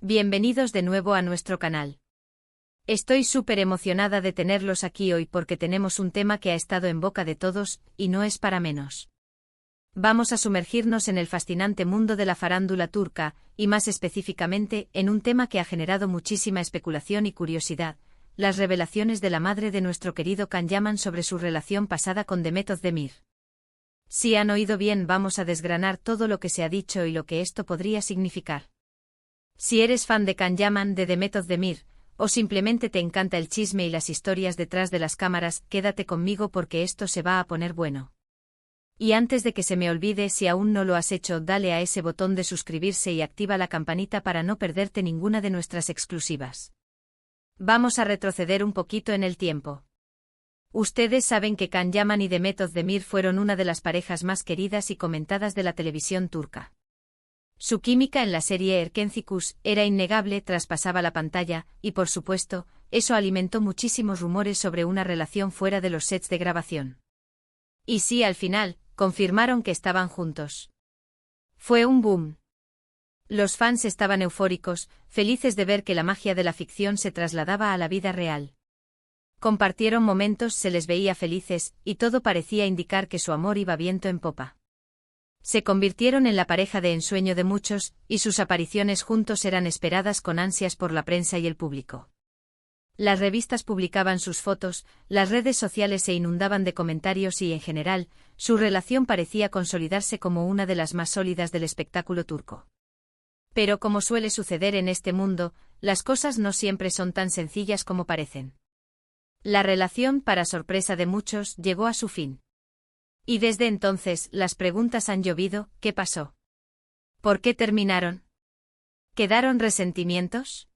Bienvenidos de nuevo a nuestro canal. Estoy súper emocionada de tenerlos aquí hoy porque tenemos un tema que ha estado en boca de todos, y no es para menos. Vamos a sumergirnos en el fascinante mundo de la farándula turca, y más específicamente, en un tema que ha generado muchísima especulación y curiosidad, las revelaciones de la madre de nuestro querido Can Yaman sobre su relación pasada con Demet Özdemir. Si han oído bien, vamos a desgranar todo lo que se ha dicho y lo que esto podría significar. Si eres fan de Can Yaman, de Demet Özdemir, o simplemente te encanta el chisme y las historias detrás de las cámaras, quédate conmigo porque esto se va a poner bueno. Y antes de que se me olvide, si aún no lo has hecho, dale a ese botón de suscribirse y activa la campanita para no perderte ninguna de nuestras exclusivas. Vamos a retroceder un poquito en el tiempo. Ustedes saben que Can Yaman y Demet Özdemir fueron una de las parejas más queridas y comentadas de la televisión turca. Su química en la serie Erkenci era innegable, traspasaba la pantalla, y por supuesto, eso alimentó muchísimos rumores sobre una relación fuera de los sets de grabación. Y sí, al final, confirmaron que estaban juntos. Fue un boom. Los fans estaban eufóricos, felices de ver que la magia de la ficción se trasladaba a la vida real. Compartieron momentos, se les veía felices, y todo parecía indicar que su amor iba viento en popa. Se convirtieron en la pareja de ensueño de muchos, y sus apariciones juntos eran esperadas con ansias por la prensa y el público. Las revistas publicaban sus fotos, las redes sociales se inundaban de comentarios y, en general, su relación parecía consolidarse como una de las más sólidas del espectáculo turco. Pero como suele suceder en este mundo, las cosas no siempre son tan sencillas como parecen. La relación, para sorpresa de muchos, llegó a su fin. Y desde entonces, las preguntas han llovido: ¿qué pasó? ¿Por qué terminaron? ¿Quedaron resentimientos?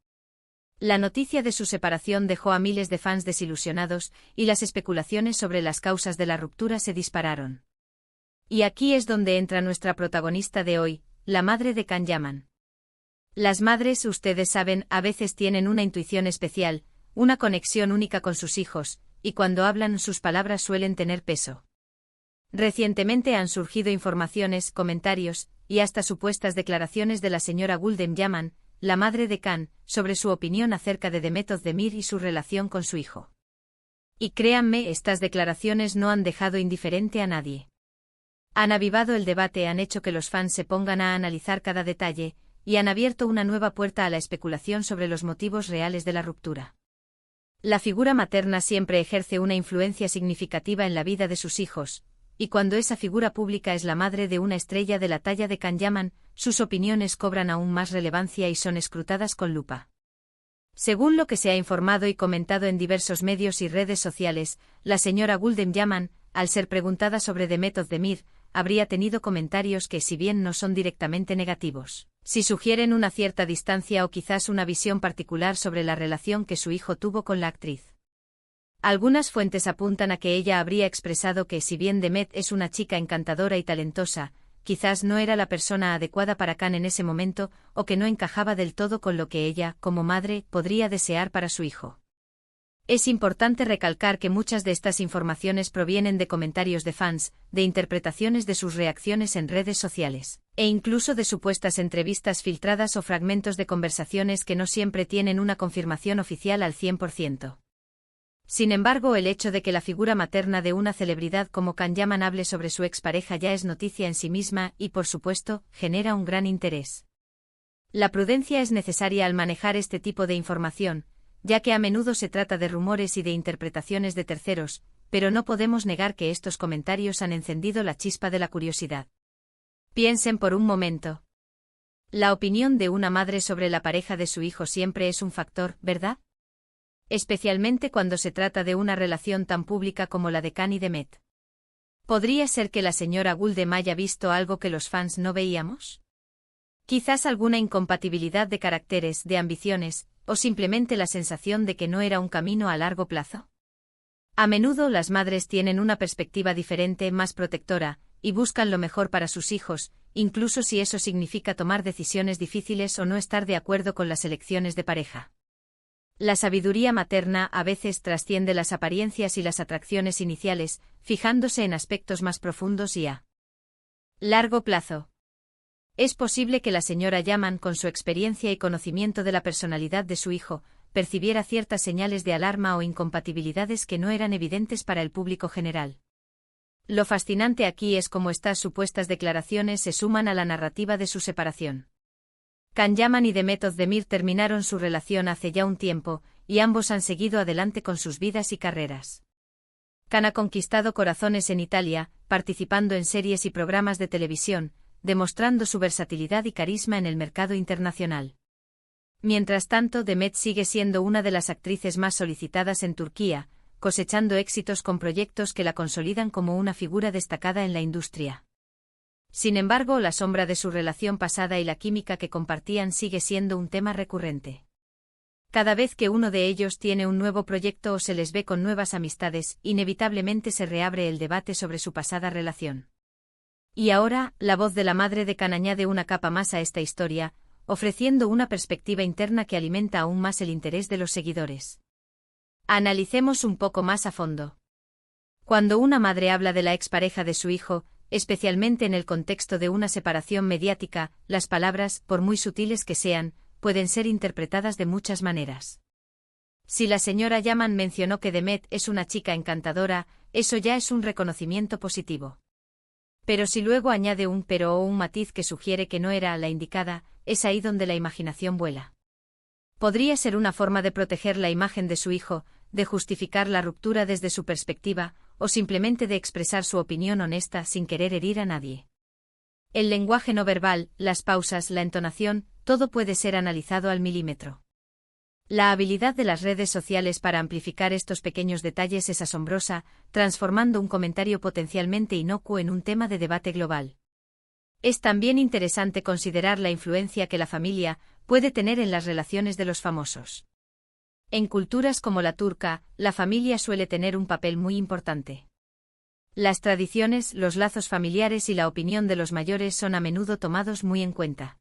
La noticia de su separación dejó a miles de fans desilusionados, y las especulaciones sobre las causas de la ruptura se dispararon. Y aquí es donde entra nuestra protagonista de hoy, la madre de Can Yaman. Las madres, ustedes saben, a veces tienen una intuición especial, una conexión única con sus hijos, y cuando hablan sus palabras suelen tener peso. Recientemente han surgido informaciones, comentarios, y hasta supuestas declaraciones de la señora Gulden Yaman, la madre de Can, sobre su opinión acerca de Demet Özdemir y su relación con su hijo. Y créanme, estas declaraciones no han dejado indiferente a nadie. Han avivado el debate, han hecho que los fans se pongan a analizar cada detalle, y han abierto una nueva puerta a la especulación sobre los motivos reales de la ruptura. La figura materna siempre ejerce una influencia significativa en la vida de sus hijos, y cuando esa figura pública es la madre de una estrella de la talla de Can Yaman, sus opiniones cobran aún más relevancia y son escrutadas con lupa. Según lo que se ha informado y comentado en diversos medios y redes sociales, la señora Gulden Yaman, al ser preguntada sobre Demet Özdemir, habría tenido comentarios que, si bien no son directamente negativos, sí sugieren una cierta distancia o quizás una visión particular sobre la relación que su hijo tuvo con la actriz. Algunas fuentes apuntan a que ella habría expresado que, si bien Demet es una chica encantadora y talentosa, quizás no era la persona adecuada para Can en ese momento, o que no encajaba del todo con lo que ella, como madre, podría desear para su hijo. Es importante recalcar que muchas de estas informaciones provienen de comentarios de fans, de interpretaciones de sus reacciones en redes sociales, e incluso de supuestas entrevistas filtradas o fragmentos de conversaciones que no siempre tienen una confirmación oficial al 100%. Sin embargo, el hecho de que la figura materna de una celebridad como Can Yaman hable sobre su expareja ya es noticia en sí misma y, por supuesto, genera un gran interés. La prudencia es necesaria al manejar este tipo de información, ya que a menudo se trata de rumores y de interpretaciones de terceros, pero no podemos negar que estos comentarios han encendido la chispa de la curiosidad. Piensen por un momento. La opinión de una madre sobre la pareja de su hijo siempre es un factor, ¿verdad? Especialmente cuando se trata de una relación tan pública como la de Can y Demet. ¿Podría ser que la señora Gulden haya visto algo que los fans no veíamos? Quizás alguna incompatibilidad de caracteres, de ambiciones, o simplemente la sensación de que no era un camino a largo plazo. A menudo las madres tienen una perspectiva diferente, más protectora, y buscan lo mejor para sus hijos, incluso si eso significa tomar decisiones difíciles o no estar de acuerdo con las elecciones de pareja. La sabiduría materna a veces trasciende las apariencias y las atracciones iniciales, fijándose en aspectos más profundos y a largo plazo. Es posible que la señora Yaman, con su experiencia y conocimiento de la personalidad de su hijo, percibiera ciertas señales de alarma o incompatibilidades que no eran evidentes para el público general. Lo fascinante aquí es cómo estas supuestas declaraciones se suman a la narrativa de su separación. Can Yaman y Demet Özdemir terminaron su relación hace ya un tiempo, y ambos han seguido adelante con sus vidas y carreras. Can ha conquistado corazones en Italia, participando en series y programas de televisión, demostrando su versatilidad y carisma en el mercado internacional. Mientras tanto, Demet sigue siendo una de las actrices más solicitadas en Turquía, cosechando éxitos con proyectos que la consolidan como una figura destacada en la industria. Sin embargo, la sombra de su relación pasada y la química que compartían sigue siendo un tema recurrente. Cada vez que uno de ellos tiene un nuevo proyecto o se les ve con nuevas amistades, inevitablemente se reabre el debate sobre su pasada relación. Y ahora, la voz de la madre de Can añade una capa más a esta historia, ofreciendo una perspectiva interna que alimenta aún más el interés de los seguidores. Analicemos un poco más a fondo. Cuando una madre habla de la expareja de su hijo, especialmente en el contexto de una separación mediática, las palabras, por muy sutiles que sean, pueden ser interpretadas de muchas maneras. Si la señora Yaman mencionó que Demet es una chica encantadora, eso ya es un reconocimiento positivo. Pero si luego añade un pero o un matiz que sugiere que no era la indicada, es ahí donde la imaginación vuela. Podría ser una forma de proteger la imagen de su hijo, de justificar la ruptura desde su perspectiva, o simplemente de expresar su opinión honesta sin querer herir a nadie. El lenguaje no verbal, las pausas, la entonación, todo puede ser analizado al milímetro. La habilidad de las redes sociales para amplificar estos pequeños detalles es asombrosa, transformando un comentario potencialmente inocuo en un tema de debate global. Es también interesante considerar la influencia que la familia puede tener en las relaciones de los famosos. En culturas como la turca, la familia suele tener un papel muy importante. Las tradiciones, los lazos familiares y la opinión de los mayores son a menudo tomados muy en cuenta.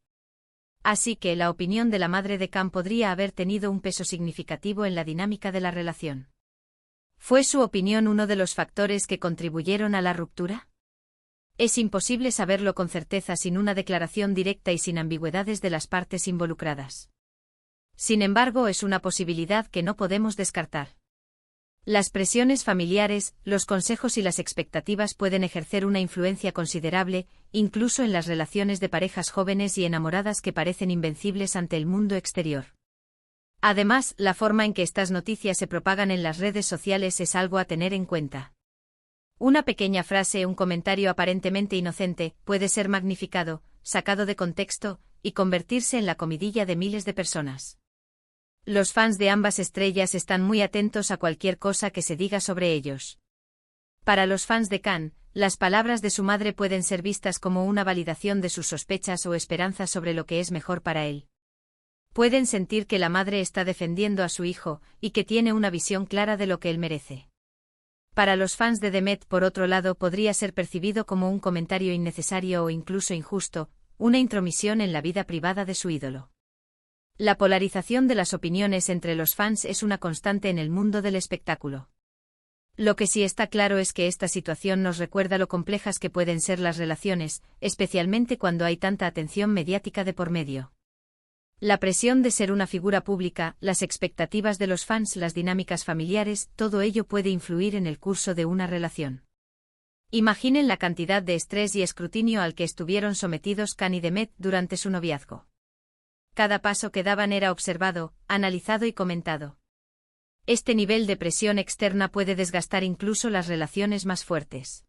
Así que la opinión de la madre de Can podría haber tenido un peso significativo en la dinámica de la relación. ¿Fue su opinión uno de los factores que contribuyeron a la ruptura? Es imposible saberlo con certeza sin una declaración directa y sin ambigüedades de las partes involucradas. Sin embargo, es una posibilidad que no podemos descartar. Las presiones familiares, los consejos y las expectativas pueden ejercer una influencia considerable, incluso en las relaciones de parejas jóvenes y enamoradas que parecen invencibles ante el mundo exterior. Además, la forma en que estas noticias se propagan en las redes sociales es algo a tener en cuenta. Una pequeña frase, un comentario aparentemente inocente, puede ser magnificado, sacado de contexto, y convertirse en la comidilla de miles de personas. Los fans de ambas estrellas están muy atentos a cualquier cosa que se diga sobre ellos. Para los fans de Can, las palabras de su madre pueden ser vistas como una validación de sus sospechas o esperanzas sobre lo que es mejor para él. Pueden sentir que la madre está defendiendo a su hijo, y que tiene una visión clara de lo que él merece. Para los fans de Demet, por otro lado, podría ser percibido como un comentario innecesario o incluso injusto, una intromisión en la vida privada de su ídolo. La polarización de las opiniones entre los fans es una constante en el mundo del espectáculo. Lo que sí está claro es que esta situación nos recuerda lo complejas que pueden ser las relaciones, especialmente cuando hay tanta atención mediática de por medio. La presión de ser una figura pública, las expectativas de los fans, las dinámicas familiares, todo ello puede influir en el curso de una relación. Imaginen la cantidad de estrés y escrutinio al que estuvieron sometidos Can y Demet durante su noviazgo. Cada paso que daban era observado, analizado y comentado. Este nivel de presión externa puede desgastar incluso las relaciones más fuertes.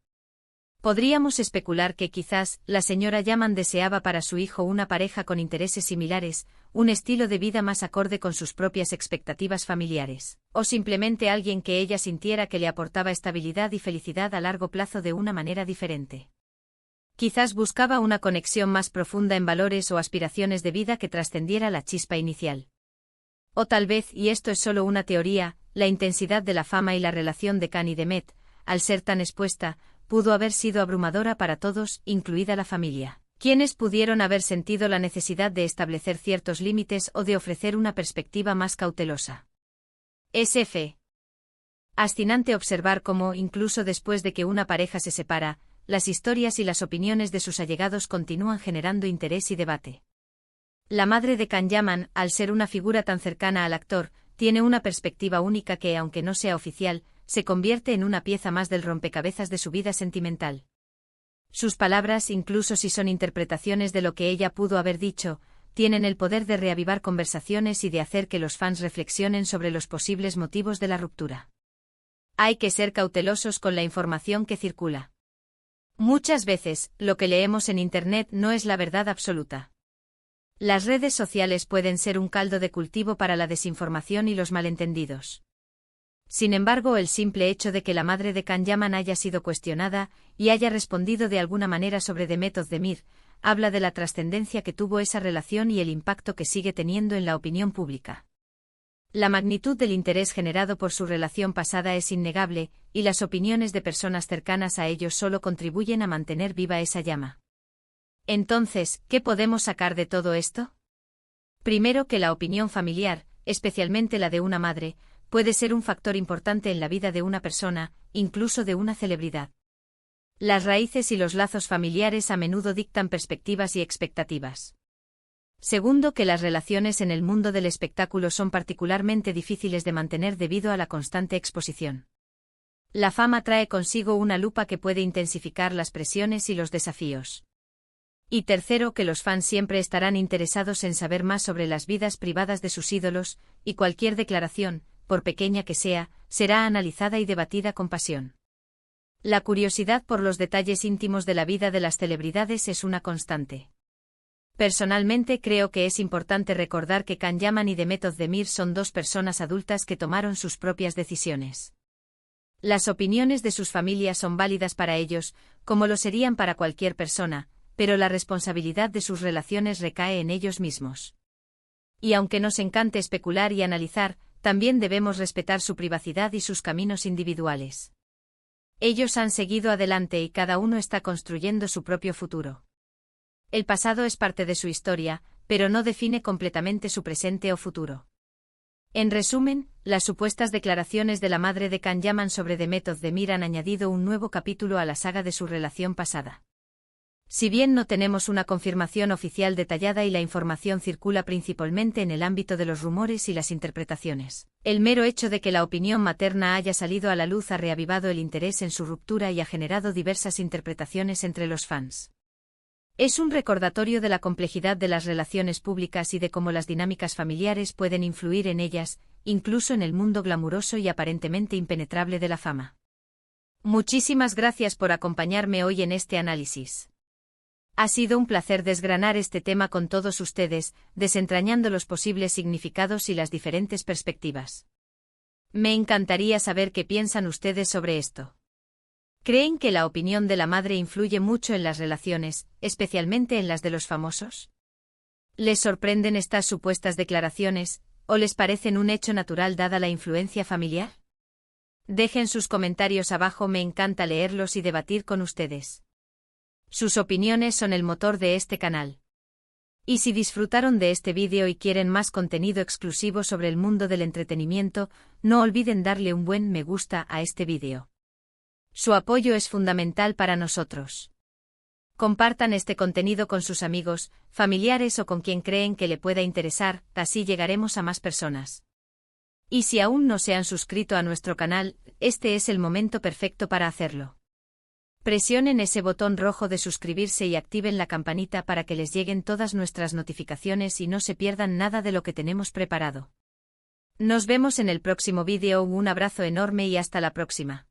Podríamos especular que quizás la señora Yaman deseaba para su hijo una pareja con intereses similares, un estilo de vida más acorde con sus propias expectativas familiares, o simplemente alguien que ella sintiera que le aportaba estabilidad y felicidad a largo plazo de una manera diferente. Quizás buscaba una conexión más profunda en valores o aspiraciones de vida que trascendiera la chispa inicial. O tal vez, y esto es solo una teoría, la intensidad de la fama y la relación de Can y Demet, al ser tan expuesta, pudo haber sido abrumadora para todos, incluida la familia, quienes pudieron haber sentido la necesidad de establecer ciertos límites o de ofrecer una perspectiva más cautelosa. Es fascinante observar cómo, incluso después de que una pareja se separa, las historias y las opiniones de sus allegados continúan generando interés y debate. La madre de Can Yaman, al ser una figura tan cercana al actor, tiene una perspectiva única que, aunque no sea oficial, se convierte en una pieza más del rompecabezas de su vida sentimental. Sus palabras, incluso si son interpretaciones de lo que ella pudo haber dicho, tienen el poder de reavivar conversaciones y de hacer que los fans reflexionen sobre los posibles motivos de la ruptura. Hay que ser cautelosos con la información que circula. Muchas veces, lo que leemos en Internet no es la verdad absoluta. Las redes sociales pueden ser un caldo de cultivo para la desinformación y los malentendidos. Sin embargo, el simple hecho de que la madre de Can Yaman haya sido cuestionada y haya respondido de alguna manera sobre Demet Özdemir, habla de la trascendencia que tuvo esa relación y el impacto que sigue teniendo en la opinión pública. La magnitud del interés generado por su relación pasada es innegable, y las opiniones de personas cercanas a ellos solo contribuyen a mantener viva esa llama. Entonces, ¿qué podemos sacar de todo esto? Primero, que la opinión familiar, especialmente la de una madre, puede ser un factor importante en la vida de una persona, incluso de una celebridad. Las raíces y los lazos familiares a menudo dictan perspectivas y expectativas. Segundo, que las relaciones en el mundo del espectáculo son particularmente difíciles de mantener debido a la constante exposición. La fama trae consigo una lupa que puede intensificar las presiones y los desafíos. Y tercero, que los fans siempre estarán interesados en saber más sobre las vidas privadas de sus ídolos, y cualquier declaración, por pequeña que sea, será analizada y debatida con pasión. La curiosidad por los detalles íntimos de la vida de las celebridades es una constante. Personalmente creo que es importante recordar que Can Yaman y Demet Özdemir son dos personas adultas que tomaron sus propias decisiones. Las opiniones de sus familias son válidas para ellos, como lo serían para cualquier persona, pero la responsabilidad de sus relaciones recae en ellos mismos. Y aunque nos encante especular y analizar, también debemos respetar su privacidad y sus caminos individuales. Ellos han seguido adelante y cada uno está construyendo su propio futuro. El pasado es parte de su historia, pero no define completamente su presente o futuro. En resumen, las supuestas declaraciones de la madre de Can Yaman sobre Demet Özdemir han añadido un nuevo capítulo a la saga de su relación pasada. Si bien no tenemos una confirmación oficial detallada y la información circula principalmente en el ámbito de los rumores y las interpretaciones, el mero hecho de que la opinión materna haya salido a la luz ha reavivado el interés en su ruptura y ha generado diversas interpretaciones entre los fans. Es un recordatorio de la complejidad de las relaciones públicas y de cómo las dinámicas familiares pueden influir en ellas, incluso en el mundo glamuroso y aparentemente impenetrable de la fama. Muchísimas gracias por acompañarme hoy en este análisis. Ha sido un placer desgranar este tema con todos ustedes, desentrañando los posibles significados y las diferentes perspectivas. Me encantaría saber qué piensan ustedes sobre esto. ¿Creen que la opinión de la madre influye mucho en las relaciones, especialmente en las de los famosos? ¿Les sorprenden estas supuestas declaraciones, o les parecen un hecho natural dada la influencia familiar? Dejen sus comentarios abajo, me encanta leerlos y debatir con ustedes. Sus opiniones son el motor de este canal. Y si disfrutaron de este vídeo y quieren más contenido exclusivo sobre el mundo del entretenimiento, no olviden darle un buen me gusta a este vídeo. Su apoyo es fundamental para nosotros. Compartan este contenido con sus amigos, familiares o con quien creen que le pueda interesar, así llegaremos a más personas. Y si aún no se han suscrito a nuestro canal, este es el momento perfecto para hacerlo. Presionen ese botón rojo de suscribirse y activen la campanita para que les lleguen todas nuestras notificaciones y no se pierdan nada de lo que tenemos preparado. Nos vemos en el próximo vídeo, un abrazo enorme y hasta la próxima.